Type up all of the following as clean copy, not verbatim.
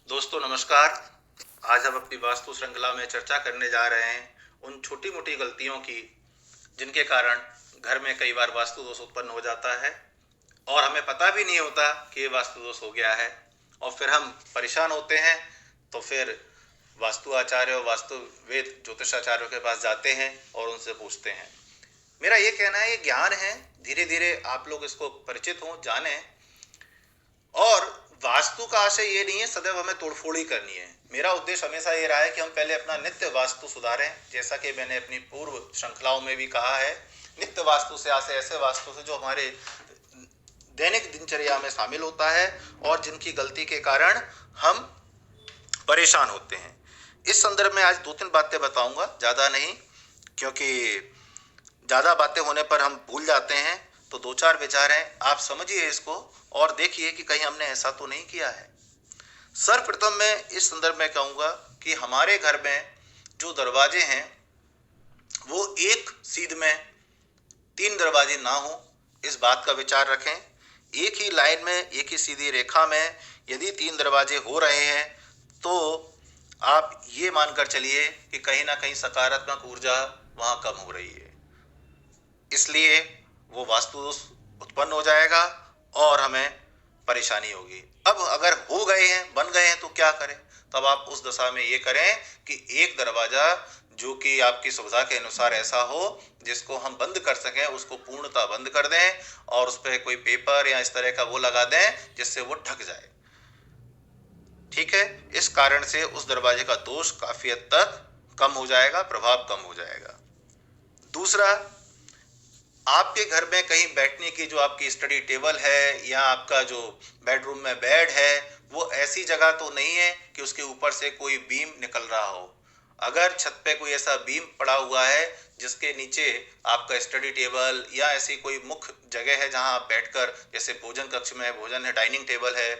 दोस्तों नमस्कार। आज हम अपनी वास्तु श्रृंखला में चर्चा करने जा रहे हैं उन छोटी मोटी गलतियों की जिनके कारण घर में कई बार वास्तु दोष उत्पन्न हो जाता है और हमें पता भी नहीं होता कि ये वास्तु दोष हो गया है और फिर हम परेशान होते हैं। तो फिर वास्तु आचार्य और वास्तुवेद ज्योतिषाचार्यों के पास जाते हैं और उनसे पूछते हैं। मेरा ये कहना है, ये ज्ञान है, धीरे धीरे आप लोग इसको परिचित हों, जानें। और वास्तु का आशय ये नहीं है सदैव हमें तोड़फोड़ ही करनी है। मेरा उद्देश्य हमेशा ये रहा है कि हम पहले अपना नित्य वास्तु सुधारें, जैसा कि मैंने अपनी पूर्व श्रृंखलाओं में भी कहा है। नित्य वास्तु से आशय ऐसे वास्तु से जो हमारे दैनिक दिनचर्या में शामिल होता है और जिनकी गलती के कारण हम परेशान होते हैं। इस संदर्भ में आज 2-3 बातें बताऊंगा, ज़्यादा नहीं, क्योंकि ज़्यादा बातें होने पर हम भूल जाते हैं। तो 2-4 विचार हैं, आप समझिए इसको और देखिए कि कहीं हमने ऐसा तो नहीं किया है। सर्वप्रथम मैं इस संदर्भ में कहूँगा कि हमारे घर में जो दरवाजे हैं वो एक सीध में 3 दरवाजे ना हो, इस बात का विचार रखें। एक ही लाइन में, एक ही सीधी रेखा में यदि 3 दरवाजे हो रहे हैं तो आप ये मानकर चलिए कि कहीं ना कहीं सकारात्मक ऊर्जा वहाँ कम हो रही है, इसलिए वो वास्तु दोष उत्पन्न हो जाएगा और हमें परेशानी होगी। अब अगर हो गए हैं, बन गए हैं, तो क्या करें? तब आप उस दशा में ये करें कि एक दरवाजा जो कि आपकी सुविधा के अनुसार ऐसा हो जिसको हम बंद कर सकें, उसको पूर्णतः बंद कर दें और उस पर कोई पेपर या इस तरह का वो लगा दें जिससे वो ढक जाए। ठीक है, इस कारण से उस दरवाजे का दोष काफी हद तक कम हो जाएगा, प्रभाव कम हो जाएगा। दूसरा, आपके घर में कहीं बैठने की जो आपकी स्टडी टेबल है या आपका जो बेडरूम में बेड है वो ऐसी जगह तो नहीं है कि उसके ऊपर से कोई बीम निकल रहा हो। अगर छत पे कोई ऐसा बीम पड़ा हुआ है जिसके नीचे आपका स्टडी टेबल या ऐसी कोई मुख्य जगह है जहां आप बैठकर, जैसे भोजन कक्ष में भोजन है, डाइनिंग टेबल है,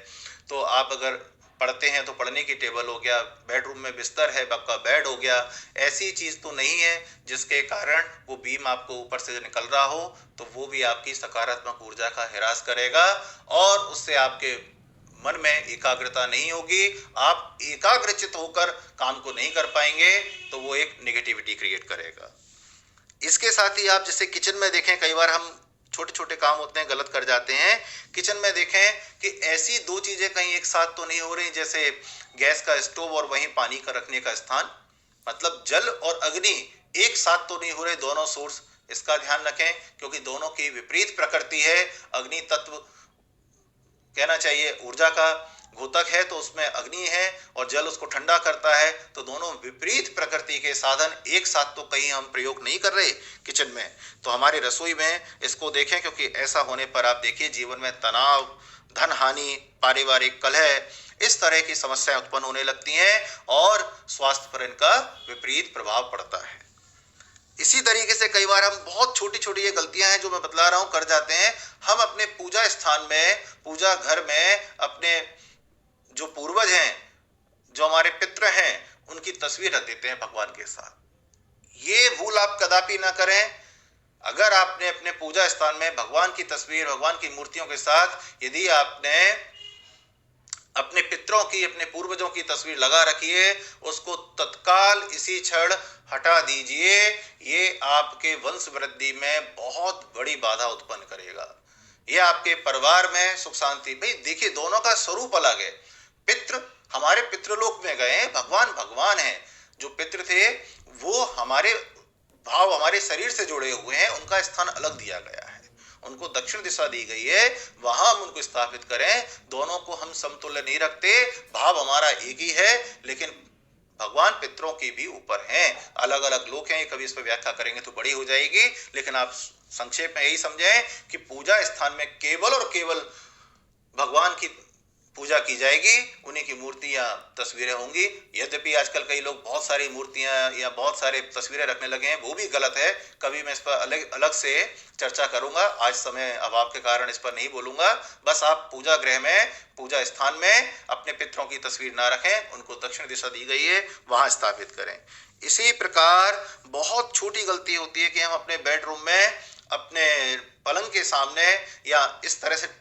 तो आप अगर पढ़ते हैं तो पढ़ने की टेबल हो गया, बेडरूम में बिस्तर है, आपका बेड हो गया, ऐसी चीज तो नहीं है जिसके कारण वो बीम आपको ऊपर से निकल रहा हो, तो वो भी आपकी सकारात्मक ऊर्जा का ह्रास करेगा और उससे आपके मन में एकाग्रता नहीं होगी, आप एकाग्रचित होकर काम को नहीं कर पाएंगे, तो वो एक नेगेटिविटी क्रिएट करेगा। इसके साथ ही आप जैसे किचन में देखें, कई बार हम छोटे छोटे काम होते हैं, गलत कर जाते हैं। किचन में देखें कि ऐसी 2 चीजें कहीं एक साथ तो नहीं हो रही, जैसे गैस का स्टोव और वहीं पानी का रखने का स्थान, मतलब जल और अग्नि एक साथ तो नहीं हो रहे, दोनों सोर्स। इसका ध्यान रखें क्योंकि दोनों की विपरीत प्रकृति है। अग्नि तत्व कहना चाहिए ऊर्जा का घोतक है, तो उसमें अग्नि है और जल उसको ठंडा करता है, तो दोनों विपरीत प्रकृति के साधन एक साथ तो कहीं हम प्रयोग नहीं कर रहे किचन में। तो हमारी रसोई में इसको देखें, क्योंकि ऐसा होने पर आप देखिए जीवन में तनाव, धन हानि, पारिवारिक कलह, इस तरह की समस्याएं उत्पन्न होने लगती हैं और स्वास्थ्य पर इनका विपरीत प्रभाव पड़ता है। इसी तरीके से कई बार हम बहुत छोटी छोटी ये गलतियां हैं जो मैं बतला रहा हूं कर जाते हैं। हम अपने पूजा स्थान में, पूजा घर में अपने जो पूर्वज हैं, जो हमारे पितृ हैं, उनकी तस्वीर रख देते हैं भगवान के साथ। ये भूल आप कदापि ना करें। अगर आपने अपने पूजा स्थान में भगवान की तस्वीर, भगवान की मूर्तियों के साथ यदि आपने अपने पितरों की, अपने पूर्वजों की तस्वीर लगा रखी है, उसको तत्काल इसी क्षण हटा दीजिए। ये आपके वंश वृद्धि में बहुत बड़ी बाधा उत्पन्न करेगा। ये आपके परिवार में सुख शांति, भाई देखिए दोनों का स्वरूप अलग है। पितृ हमारे पितृलोक में गए, भगवान भगवान है। जो पितृ थे वो हमारे भाव, हमारे शरीर से जुड़े हुए हैं, उनका स्थान अलग दिया गया है, उनको दक्षिण दिशा दी गई है, वहां हम उनको स्थापित करें। दोनों को हम समतुल्य नहीं रखते, भाव हमारा एक ही है, लेकिन भगवान पितरों की भी ऊपर हैं, अलग अलग लोग हैं। कभी इस पर व्याख्या करेंगे तो बड़ी हो जाएगी, लेकिन आप संक्षेप में यही समझें कि पूजा स्थान में केवल और केवल भगवान की पूजा की जाएगी, उन्हीं की मूर्तियां, तस्वीरें होंगी। यद्यपि आजकल कई लोग बहुत सारी मूर्तियां या बहुत सारे तस्वीरें रखने लगे हैं, वो भी गलत है। कभी मैं इस पर अलग अलग से चर्चा करूंगा, आज समय अभाव के कारण इस पर नहीं बोलूंगा। बस आप पूजा गृह में, पूजा स्थान में अपने पितरों की तस्वीर ना रखें, उनको दक्षिण दिशा दी गई है, वहां स्थापित करें। इसी प्रकार बहुत छोटी गलती होती है कि हम अपने बेडरूम में, अपने पलंग के सामने या इस तरह से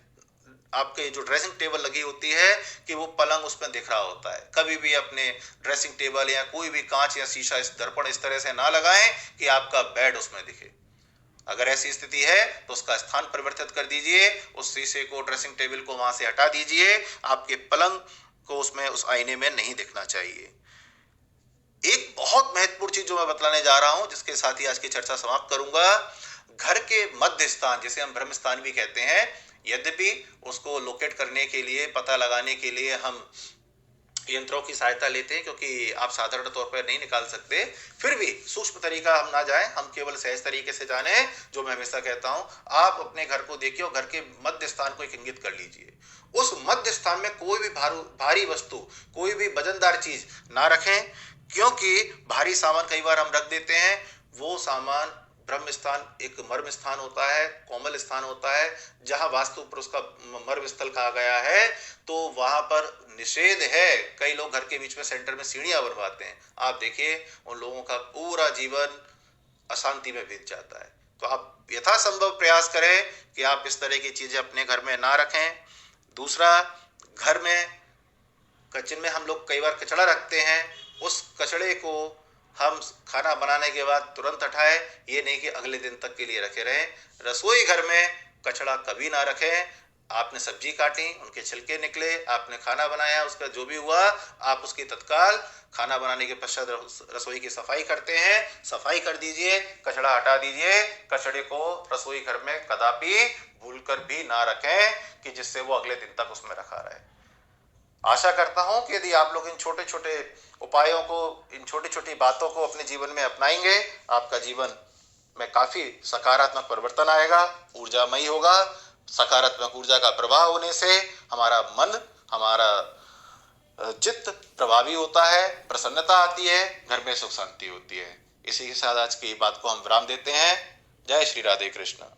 आपके जो ड्रेसिंग टेबल लगी होती है कि वो पलंग उसमें दिख रहा होता है। कभी भी अपने ड्रेसिंग टेबल या कोई भी कांच या शीशा, इस दर्पण इस तरह से ना लगाएं कि आपका बेड उसमें दिखे। अगर ऐसी स्थिति है तो उसका स्थान परिवर्तित कर दीजिए, उस शीशे को, ड्रेसिंग टेबल को वहां से हटा दीजिए। आपके पलंग को उसमें, उस आईने में नहीं दिखना चाहिए। एक बहुत महत्वपूर्ण चीज जो मैं बतलाने जा रहा हूं, जिसके साथ ही आज की चर्चा समाप्त करूंगा, घर के मध्य स्थान, जिसे हम ब्रह्म स्थान भी कहते हैं, यद्यपि उसको लोकेट करने के लिए, पता लगाने के लिए हम यंत्रों की सहायता लेते हैं, क्योंकि आप साधारण तौर पर नहीं निकाल सकते, फिर भी सूक्ष्म तरीका हम ना जाएं, हम केवल सहज तरीके से जाने। जो मैं हमेशा कहता हूं, आप अपने घर को देखिए और घर के मध्य स्थान को एक इंगित कर लीजिए। उस मध्य स्थान में कोई भी भारी वस्तु, कोई भी वजनदार चीज ना रखें, क्योंकि भारी सामान कई बार हम रख देते हैं। वो सामान, ब्रह्म स्थान एक मर्म स्थान होता है, कोमल स्थान होता है, जहां वास्तु पर उसका मर्म स्थल कहा गया है, तो वहां पर निषेध है। कई लोग घर के बीच में सेंटर में सीढ़ियां बनवाते हैं। आप देखिए, उन लोगों का पूरा जीवन अशांति में बीत जाता है। तो आप यथासंभव प्रयास करें कि आप इस तरह की चीजें अपने घर में ना रखें। दूसरा, घर में जिनमें हम लोग कई बार कचरा रखते हैं, उस कचड़े को हम खाना बनाने के बाद तुरंत हटाएं, ये नहीं कि अगले दिन तक के लिए रखे रहें। रसोई घर में कचड़ा कभी ना रखें। आपने सब्जी काटी, उनके छिलके निकले, आपने खाना बनाया, उसका जो भी हुआ, आप उसकी तत्काल खाना बनाने के पश्चात रसोई की सफाई करते हैं, सफाई कर दीजिए, कचड़ा हटा दीजिए। कचड़े को रसोई घर में कदापि भूलकर भी ना रखें कि जिससे वो अगले दिन तक उसमें रखा रहे। आशा करता हूं कि यदि आप लोग इन छोटे छोटे उपायों को, इन छोटी छोटी बातों को अपने जीवन में अपनाएंगे, आपका जीवन में काफी सकारात्मक परिवर्तन आएगा, ऊर्जामयी होगा। सकारात्मक ऊर्जा का प्रभाव होने से हमारा मन, हमारा चित्त प्रभावी होता है, प्रसन्नता आती है, घर में सुख शांति होती है। इसी के साथ आज की बात को हम विराम देते हैं। जय श्री राधे कृष्ण।